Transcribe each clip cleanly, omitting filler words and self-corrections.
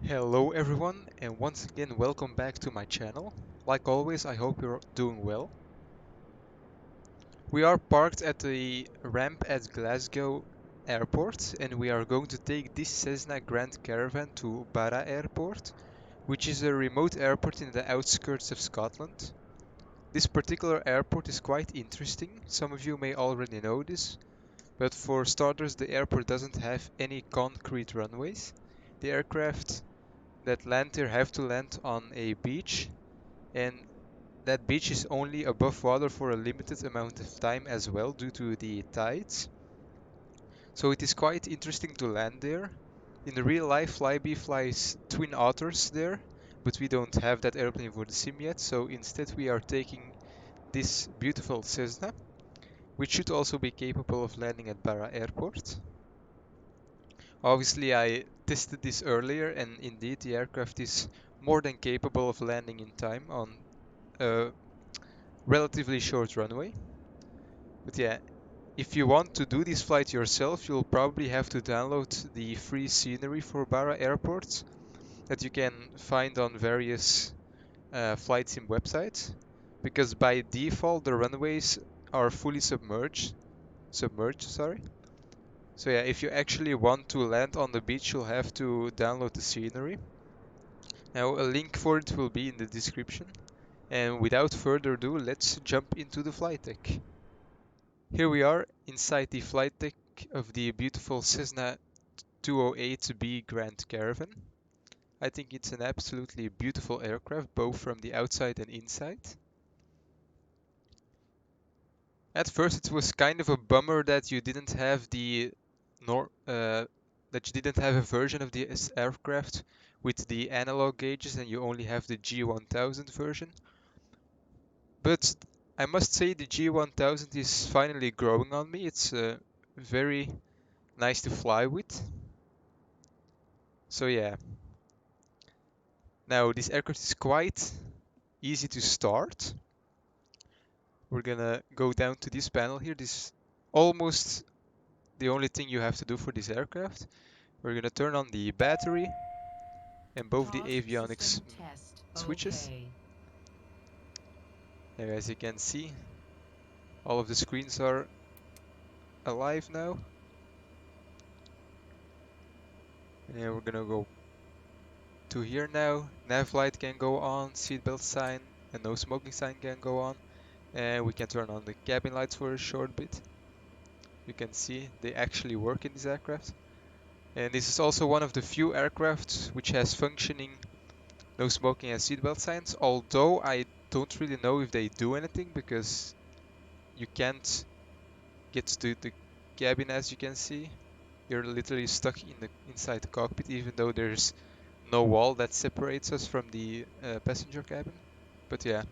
Hello everyone, and once again welcome back to my channel. Like always, I hope you're doing well. We are parked at the ramp at Glasgow Airport, and we are going to take this Cessna Grand Caravan to Barra Airport, which is a remote airport in the outskirts of Scotland. This particular airport is quite interesting. Some of you may already know this, but for starters, the airport doesn't have any concrete runways. The aircraft that land here have to land on a beach, and that beach is only above water for a limited amount of time as well due to the tides. So it is quite interesting to land there. In the real life, Flybe flies twin otters there, but we don't have that airplane for the sim yet, so instead we are taking this beautiful Cessna, which should also be capable of landing at Barra Airport. Obviously, I tested this earlier, and indeed the aircraft is more than capable of landing in time on a relatively short runway. But yeah, if you want to do this flight yourself, you'll probably have to download the free scenery for Barra Airport that you can find on various flight sim websites, because by default the runways are fully submerged, sorry. So yeah, if you actually want to land on the beach, you'll have to download the scenery. Now a link for it will be in the description. And without further ado, let's jump into the flight deck. Here we are inside the flight deck of the beautiful Cessna 208B Grand Caravan. I think it's an absolutely beautiful aircraft, both from the outside and inside. At first it was kind of a bummer that you didn't have a version of this aircraft with the analog gauges and you only have the G1000 version. But I must say the G1000 is finally growing on me. It's very nice to fly with. So yeah. Now this aircraft is quite easy to start. We're gonna go down to this panel here. This is almost the only thing you have to do for this aircraft. We're gonna turn on the battery and both the avionics switches. Now, as you can see, all of the screens are alive now. And we're gonna go to here now. Nav light can go on, seatbelt sign and no smoking sign can go on. And we can turn on the cabin lights for a short bit. You can see they actually work in this aircraft. And this is also one of the few aircraft which has functioning no smoking and seatbelt signs, although I don't really know if they do anything because you can't get to the cabin, as you can see. You're literally stuck inside the cockpit, even though there's no wall that separates us from the passenger cabin. But yeah.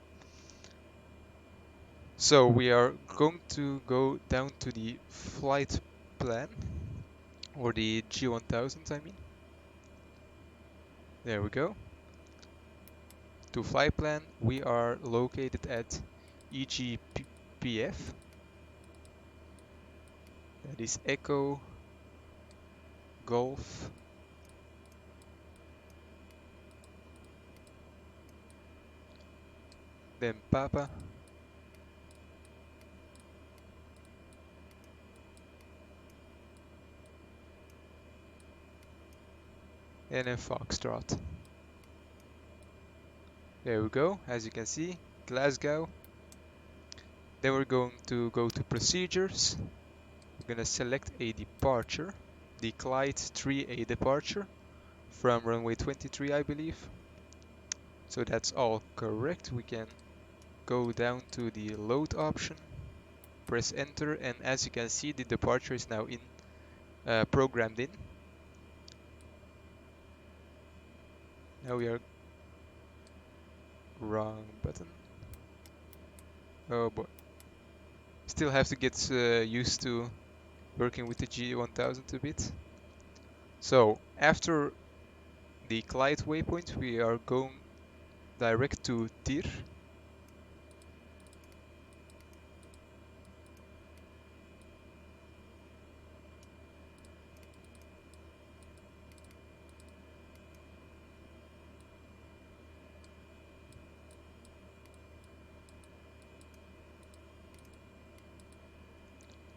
So we are going to go down to the flight plan, or the G1000 I mean. There we go. To flight plan, we are located at EGPF. That is Echo Golf then Papa and then Foxtrot. There we go, as you can see, Glasgow. Then we're going to go to procedures. We're gonna select a departure, the Clyde 3A departure from runway 23, I believe. So that's all correct. We can go down to the load option, press enter, and as you can see, the departure is now programmed in. Now we are wrong button. Oh boy. Still have to get used to working with the G1000 a bit. So after the Clyde waypoint, we are going direct to Tir.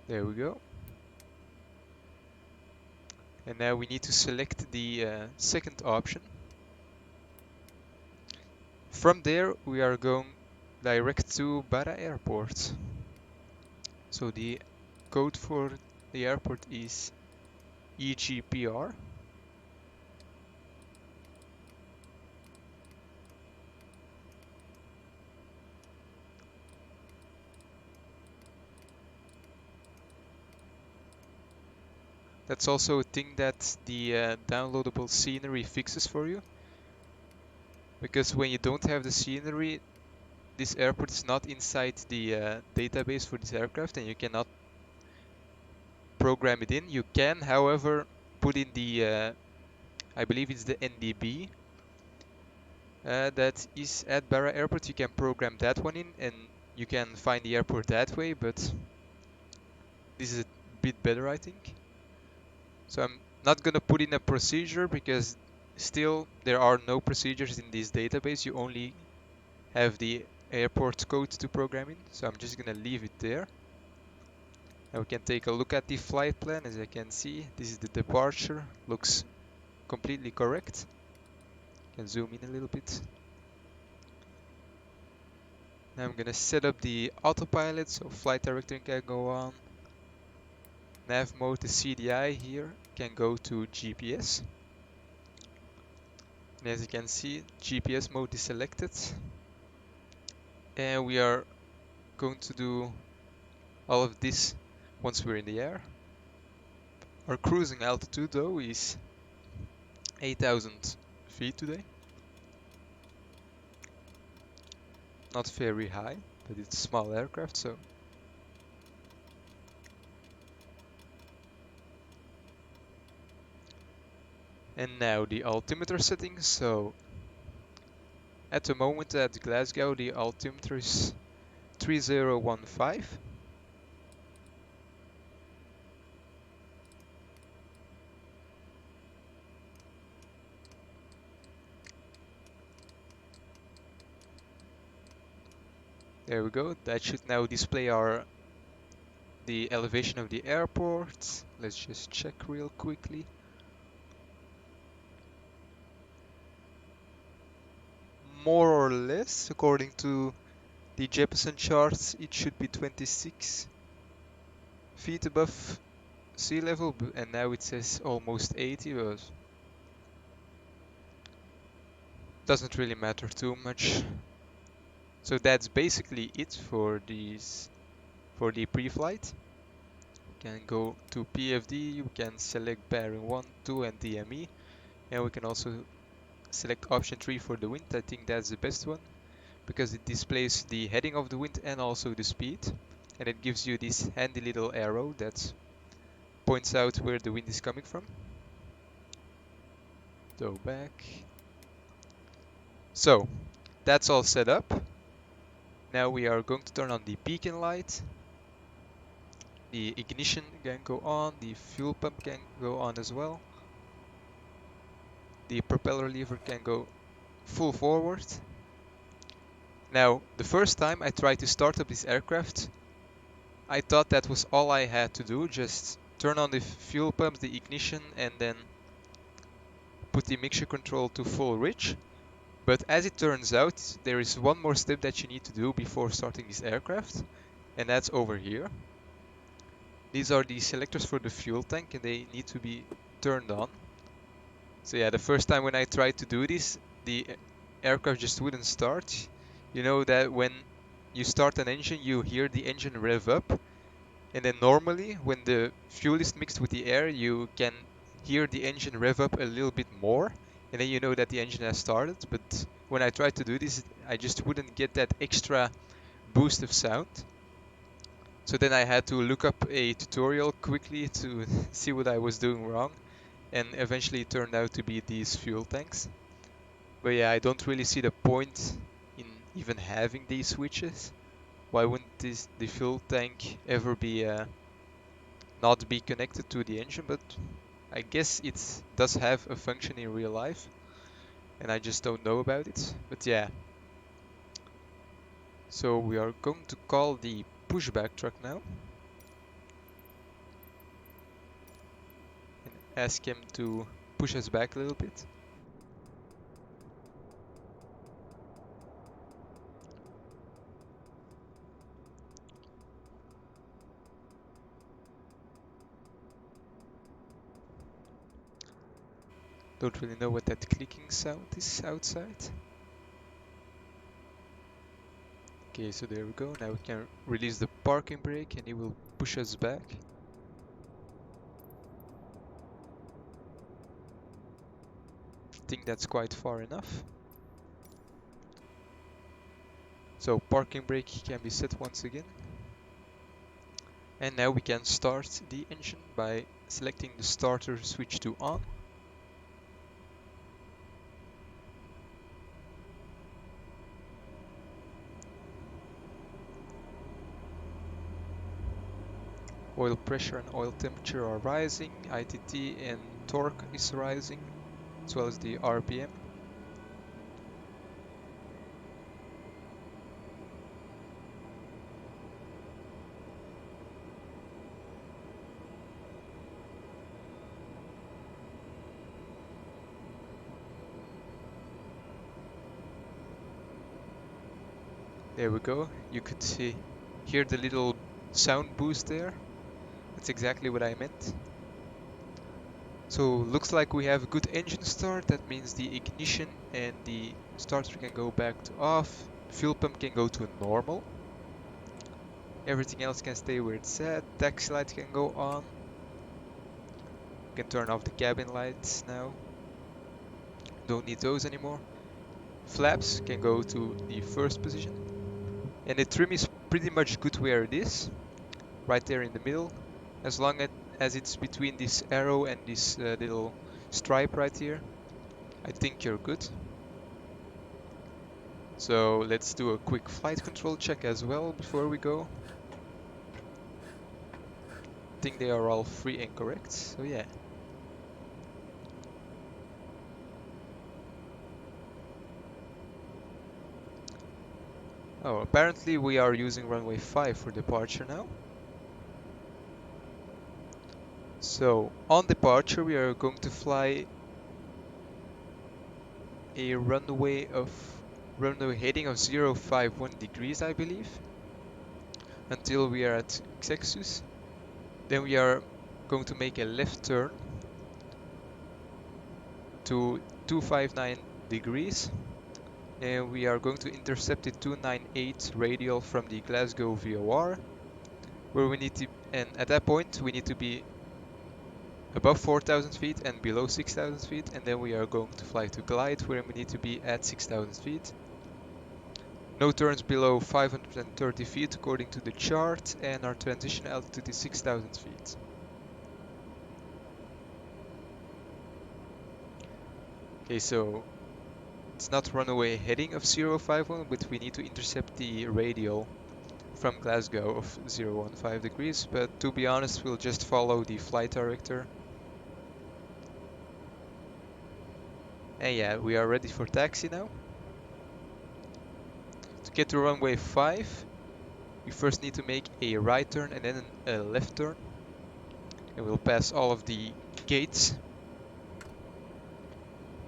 There we go. And now we need to select the second option. From there, we are going direct to Barra Airport. So the code for the airport is EGPR. That's also a thing that the downloadable scenery fixes for you. Because when you don't have the scenery, this airport is not inside the database for this aircraft and you cannot program it in. You can, however, put in the, I believe it's the NDB that is at Barra Airport. You can program that one in and you can find the airport that way, but this is a bit better, I think. So I'm not gonna put in a procedure because still there are no procedures in this database. You only have the airport code to program in. So I'm just gonna leave it there. Now we can take a look at the flight plan. As I can see, this is the departure. Looks completely correct. Can zoom in a little bit. Now I'm gonna set up the autopilot so flight director can go on. Nav mode, the CDI here can go to GPS. And as you can see, GPS mode is selected. And we are going to do all of this once we're in the air. Our cruising altitude though is 8,000 feet today. Not very high, but it's a small aircraft, so. And now the altimeter settings. So at the moment at Glasgow, the altimeter is 3015. There we go. That should now display the elevation of the airport. Let's just check real quickly. More or less, according to the Jeppesen charts, it should be 26 feet above sea level, and now it says almost 80, but doesn't really matter too much. So that's basically it for the pre-flight. You can go to PFD, you can select bearing 1, 2 and DME, and we can also select option 3 for the wind. I think that's the best one because it displays the heading of the wind and also the speed, and it gives you this handy little arrow that points out where the wind is coming from. Go back. So that's all set up. Now we are going to turn on the beacon light. The ignition can go on, the fuel pump can go on as well. The propeller lever can go full forward. Now, the first time I tried to start up this aircraft, I thought that was all I had to do, just turn on the fuel pumps, the ignition, and then put the mixture control to full rich. But as it turns out, there is one more step that you need to do before starting this aircraft, and that's over here. These are the selectors for the fuel tank, and they need to be turned on. So yeah, the first time when I tried to do this, the aircraft just wouldn't start. You know that when you start an engine, you hear the engine rev up, and then normally when the fuel is mixed with the air, you can hear the engine rev up a little bit more, and then you know that the engine has started. But when I tried to do this, I just wouldn't get that extra boost of sound. So then I had to look up a tutorial quickly to see what I was doing wrong, and eventually it turned out to be these fuel tanks. But yeah, I don't really see the point in even having these switches. Why wouldn't the fuel tank ever be not be connected to the engine? But I guess it does have a function in real life, and I just don't know about it. But yeah. So we are going to call the pushback truck now. ask him to push us back a little bit. Don't really know what that clicking sound is outside. Okay, so there we go. Now we can release the parking brake and he will push us back. I think that's quite far enough. So parking brake can be set once again. And now we can start the engine by selecting the starter switch to on. Oil pressure and oil temperature are rising, ITT and torque is rising, as well as the RPM. There we go. You could hear the little sound boost there. That's exactly what I meant. So looks like we have a good engine start. That means the ignition and the starter can go back to off. Fuel pump can go to normal. Everything else can stay where it's at. Taxi light can go on. We can turn off the cabin lights now. Don't need those anymore. Flaps can go to the first position. And the trim is pretty much good where it is. Right there in the middle. As long as it's between this arrow and this little stripe right here, I think you're good. So let's do a quick flight control check as well before we go. I think they are all free and correct, so yeah. Oh, apparently we are using runway 5 for departure now. So on departure we are going to fly a runway heading of 051 degrees, I believe, until we are at Xexus. Then we are going to make a left turn to 259 degrees, and we are going to intercept the 298 radial from the Glasgow VOR, where we need to, and at that point we need to be above 4,000 feet and below 6,000 feet, and then we are going to fly to glide, where we need to be at 6,000 feet. No turns below 530 feet according to the chart, and our transition altitude is 6,000 feet. Okay, so it's not runway heading of 051, but we need to intercept the radial from Glasgow of 015 degrees, but to be honest, we'll just follow the flight director. And yeah, we are ready for taxi now. To get to runway 5, we first need to make a right turn and then a left turn. And we'll pass all of the gates.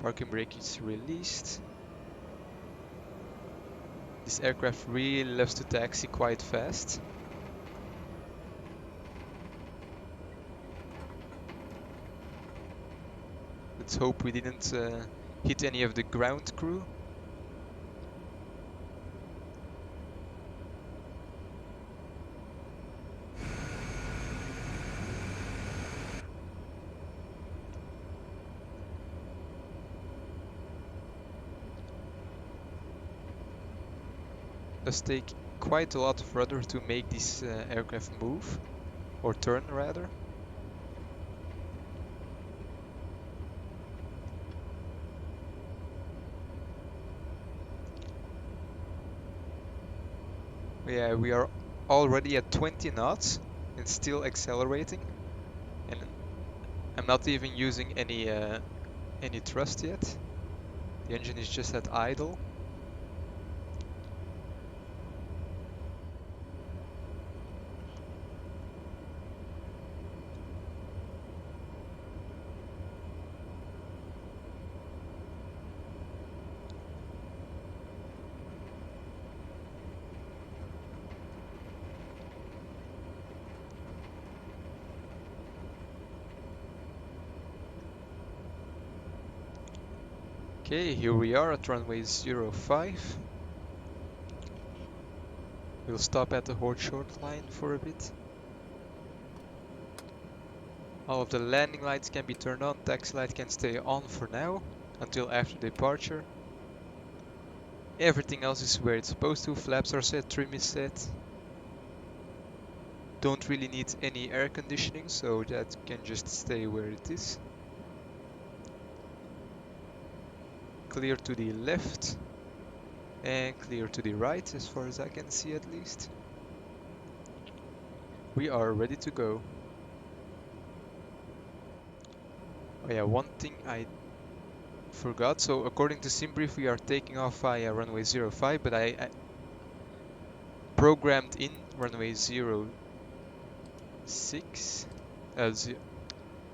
Parking brake is released. This aircraft really loves to taxi quite fast. Let's hope we didn't hit any of the ground crew. It does take quite a lot of rudder to make this aircraft move, or turn rather. Yeah, we are already at 20 knots and still accelerating, and I'm not even using any thrust yet. The engine is just at idle. Okay, here we are at runway 05. We'll stop at the Ohter short line for a bit. All of the landing lights can be turned on, taxi light can stay on for now, until after departure. Everything else is where it's supposed to, flaps are set, trim is set. Don't really need any air conditioning, so that can just stay where it is. Clear to the left, and clear to the right, as far as I can see at least. We are ready to go. Oh yeah, one thing I forgot. So according to SimBrief, we are taking off via runway 05, but I programmed in runway 06.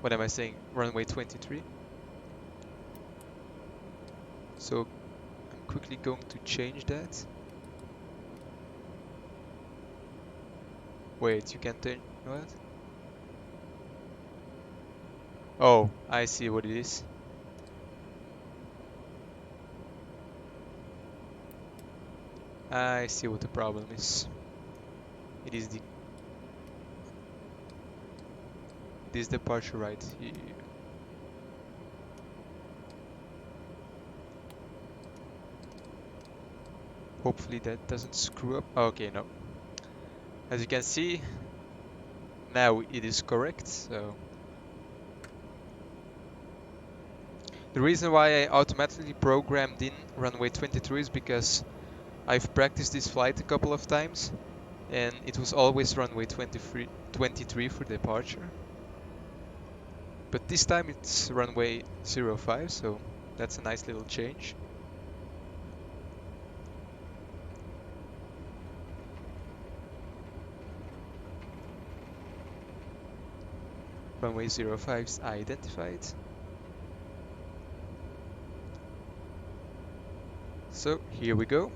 What am I saying? Runway 23. So I'm quickly going to change that. Wait, you can turn what? Oh, I see what it is. I see what the problem is. It is this departure right here. Hopefully that doesn't screw up. Okay, no. As you can see, now it is correct. So the reason why I automatically programmed in runway 23 is because I've practiced this flight a couple of times, and it was always runway 23 for departure. But this time it's runway 05, so that's a nice little change. Runway 05 is identified. So here we go.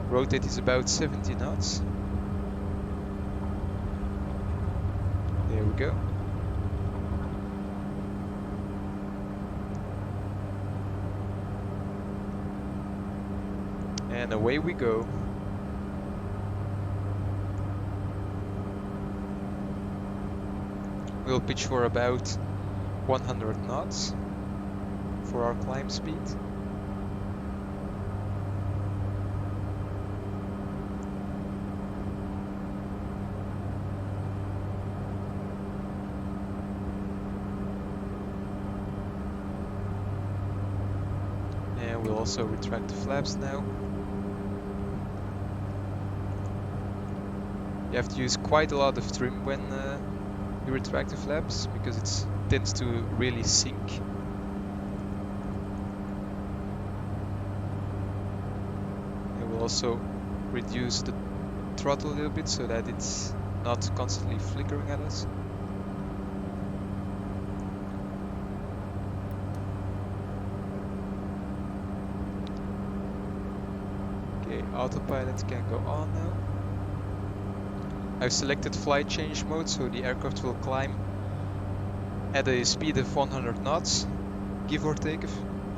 Rotate is about 70 knots. There we go. And away we go. We'll pitch for about 100 knots for our climb speed. And we'll also retract the flaps now. You have to use quite a lot of trim when you retract the flaps, because it tends to really sink. And we'll also reduce the throttle a little bit so that it's not constantly flickering at us. Okay, autopilot can go on now. I've selected flight change mode, so the aircraft will climb at a speed of 100 knots, give or take a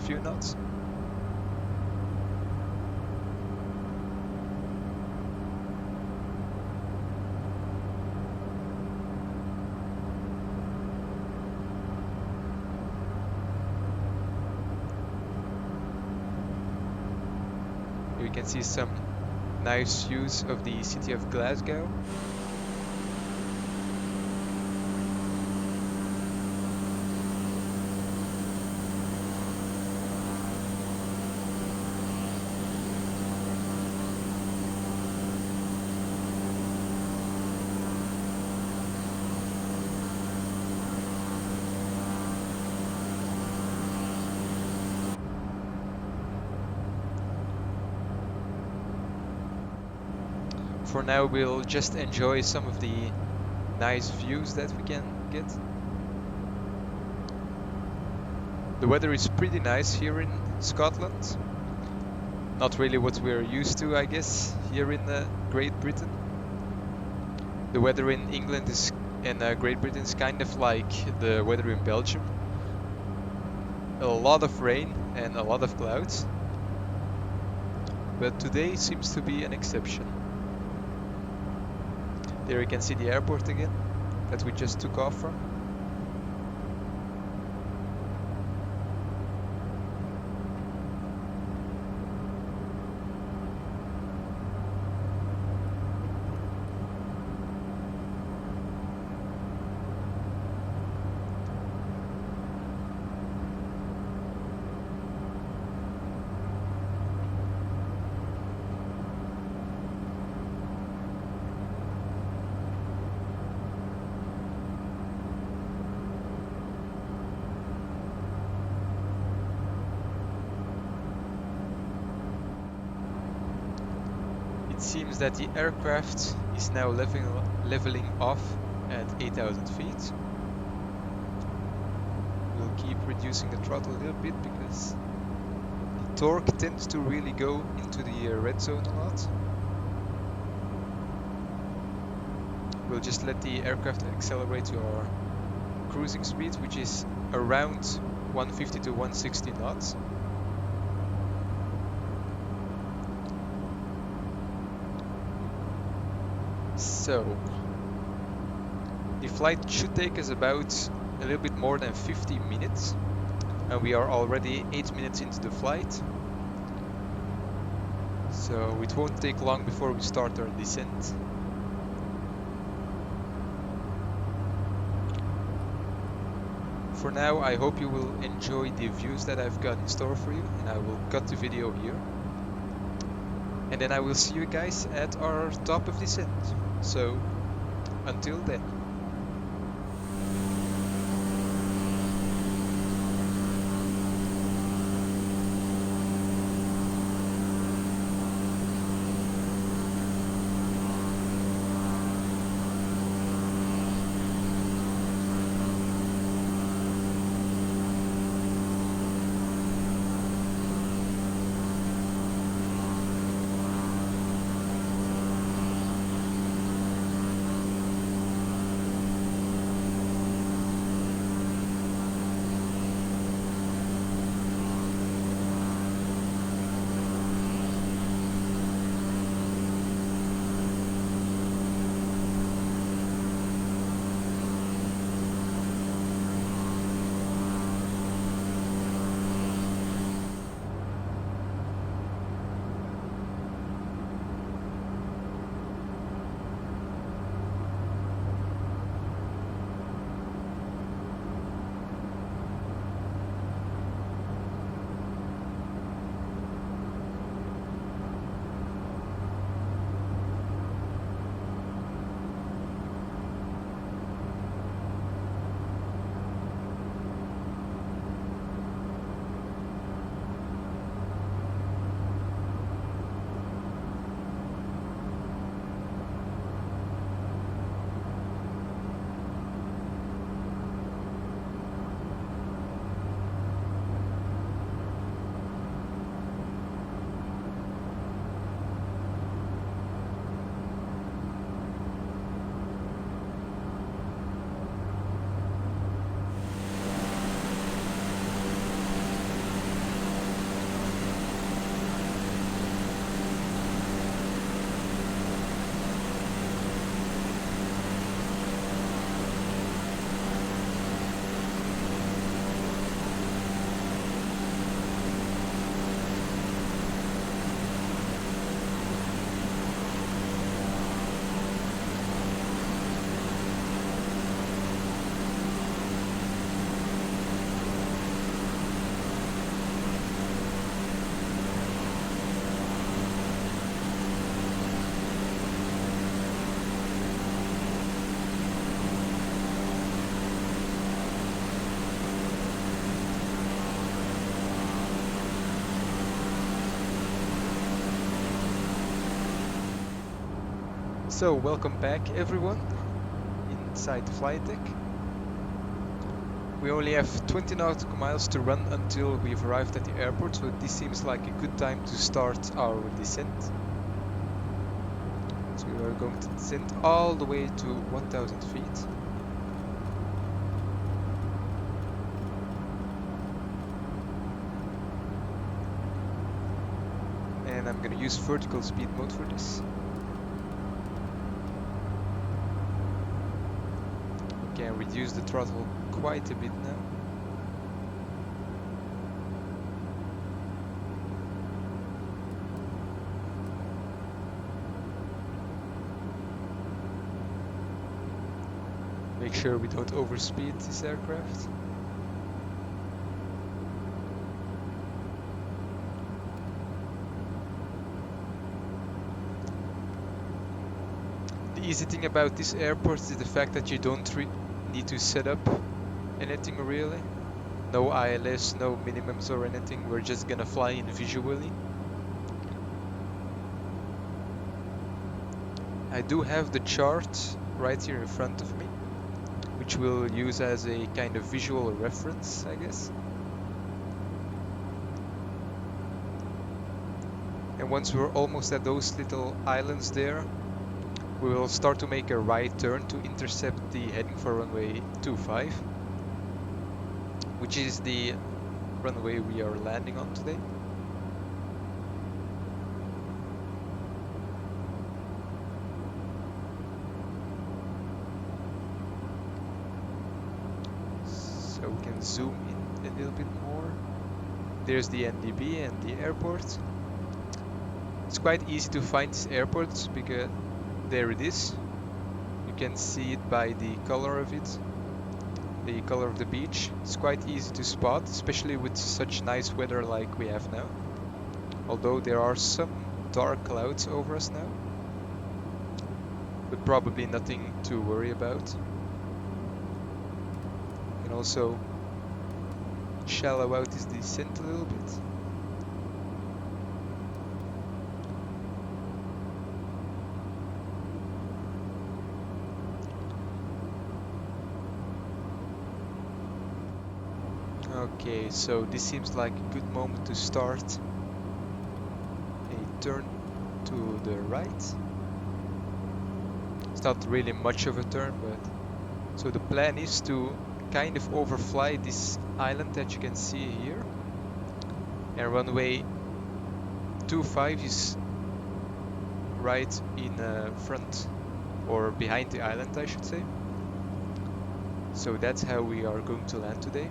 few knots. Here you can see some nice views of the city of Glasgow. For now, we'll just enjoy some of the nice views that we can get. The weather is pretty nice here in Scotland. Not really what we're used to, I guess, here in Great Britain. The weather in England is and Great Britain is kind of like the weather in Belgium. A lot of rain and a lot of clouds. But today seems to be an exception. There you can see the airport again that we just took off from. It seems that the aircraft is now leveling off at 8,000 feet. We'll keep reducing the throttle a little bit because the torque tends to really go into the red zone a lot. We'll just let the aircraft accelerate to our cruising speed, which is around 150 to 160 knots. So, the flight should take us about a little bit more than 50 minutes, and we are already 8 minutes into the flight. So it won't take long before we start our descent. For now, I hope you will enjoy the views that I've got in store for you, and I will cut the video here. And then I will see you guys at our top of descent. So, until then. So, welcome back everyone inside the flight deck. We only have 20 nautical miles to run until we've arrived at the airport, so this seems like a good time to start our descent. So we are going to descend all the way to 1000 feet. And I'm gonna use vertical speed mode for this. We can reduce the throttle quite a bit now. Make sure we don't overspeed this aircraft. The easy thing about this airport is the fact that you don't need to set up anything really. No ILS, no minimums or anything. We're just gonna fly in visually. I do have the chart right here in front of me, which we'll use as a kind of visual reference, I guess. And once we're almost at those little islands there, we will start to make a right turn to intercept the heading for runway 25, which is the runway we are landing on today. So we can zoom in a little bit more. There's the NDB and the airport. It's quite easy to find this airport because there it is. You can see it by the color of it, the color of the beach. It's quite easy to spot, especially with such nice weather like we have now. Although there are some dark clouds over us now, but probably nothing to worry about. You can also shallow out this descent a little bit. Okay, so this seems like a good moment to start a turn to the right. It's not really much of a turn, but so the plan is to kind of overfly this island that you can see here, and runway 25 is right in front or behind the island, I should say. So that's how we are going to land today.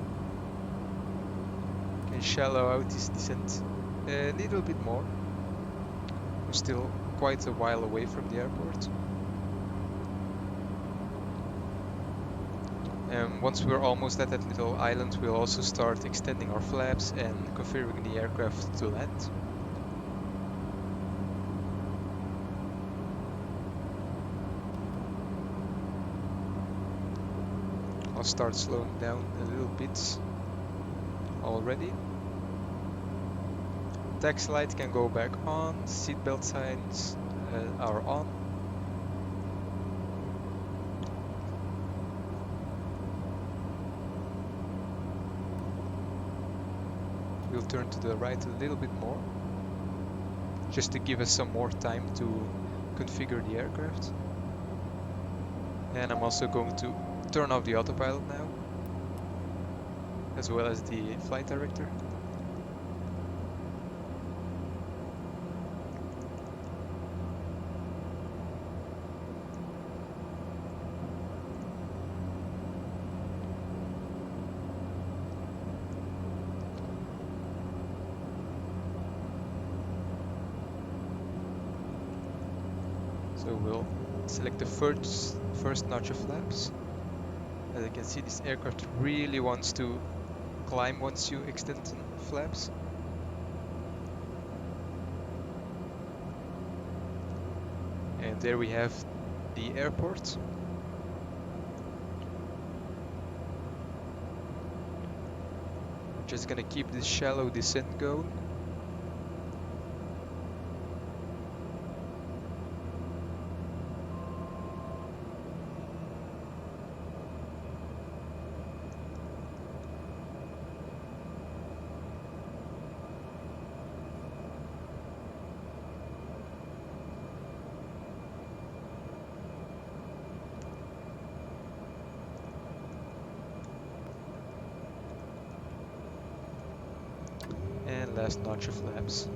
Can shallow out this descent a little bit more. We're still quite a while away from the airport. Once we're almost at that little island, we'll also start extending our flaps and configuring the aircraft to land. I'll start slowing down a little bit already. Taxi light can go back on, seatbelt signs are on. We'll turn to the right a little bit more, just to give us some more time to configure the aircraft. And I'm also going to turn off the autopilot now, as well as the flight director. So we'll select the first notch of flaps. As you can see, this aircraft really wants to climb once you extend the flaps. And there we have the airport. We're just gonna keep this shallow descent going. last notch of flaps.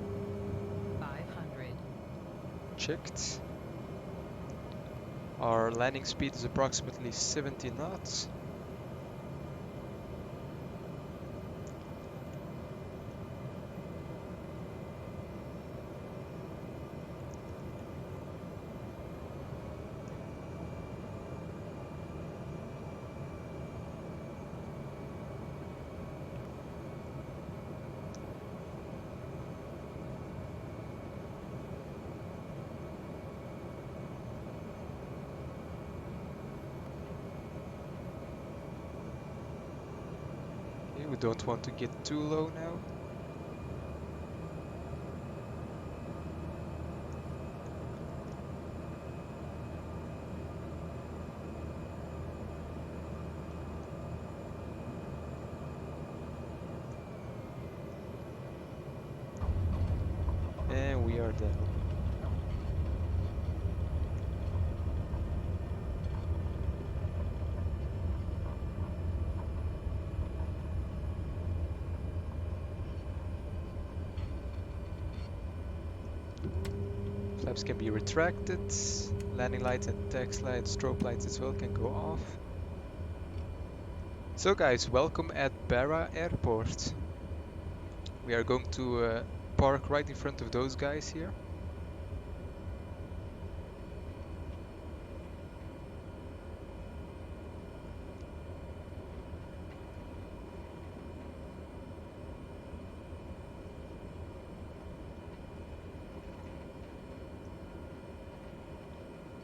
500. Checked. Our landing speed is approximately 70 knots. Okay, we don't want to get too low now. And we are down. Flaps can be retracted. Landing lights and taxi lights, strobe lights as well can go off. So guys, welcome at Barra Airport. We are going to park right in front of those guys here.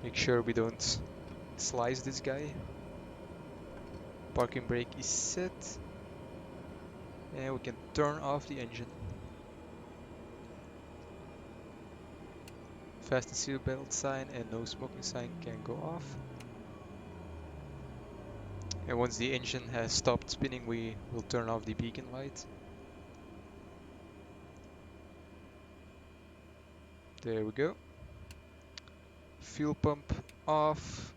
Make sure we don't slice this guy. Parking brake is set. And we can turn off the engine. Fasten seatbelt sign and no smoking sign can go off. And once the engine has stopped spinning, we will turn off the beacon light. There we go. Fuel pump off.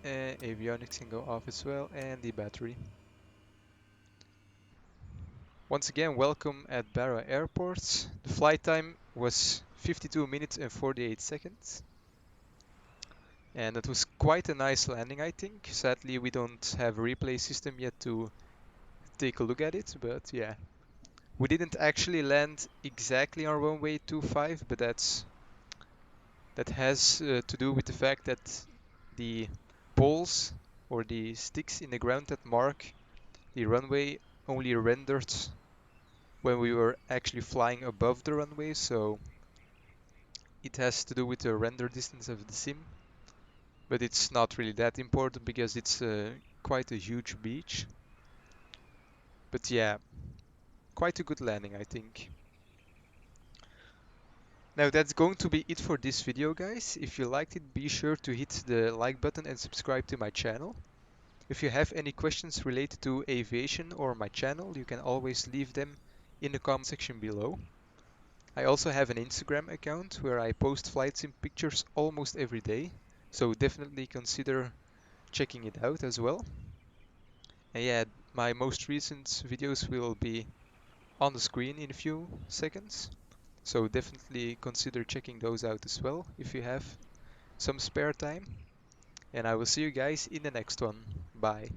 And avionics can go off as well, and the battery. Once again, welcome at Barra Airport. The flight time was 52 minutes and 48 seconds. And it was quite a nice landing, I think. Sadly, we don't have a replay system yet to take a look at it, but yeah. We didn't actually land exactly on runway 25, but that has to do with the fact that the poles or the sticks in the ground that mark the runway only rendered when we were actually flying above the runway, so it has to do with the render distance of the sim. But it's not really that important because it's quite a huge beach. But yeah, quite a good landing, I think. Now that's going to be it for this video, guys. If you liked it, be sure to hit the like button and subscribe to my channel. If you have any questions related to aviation or my channel, you can always leave them in the comment section below. I also have an Instagram account where I post flight sim pictures almost every day, so definitely consider checking it out as well. And yeah, my most recent videos will be on the screen in a few seconds, so definitely consider checking those out as well if you have some spare time. And I will see you guys in the next one. Bye.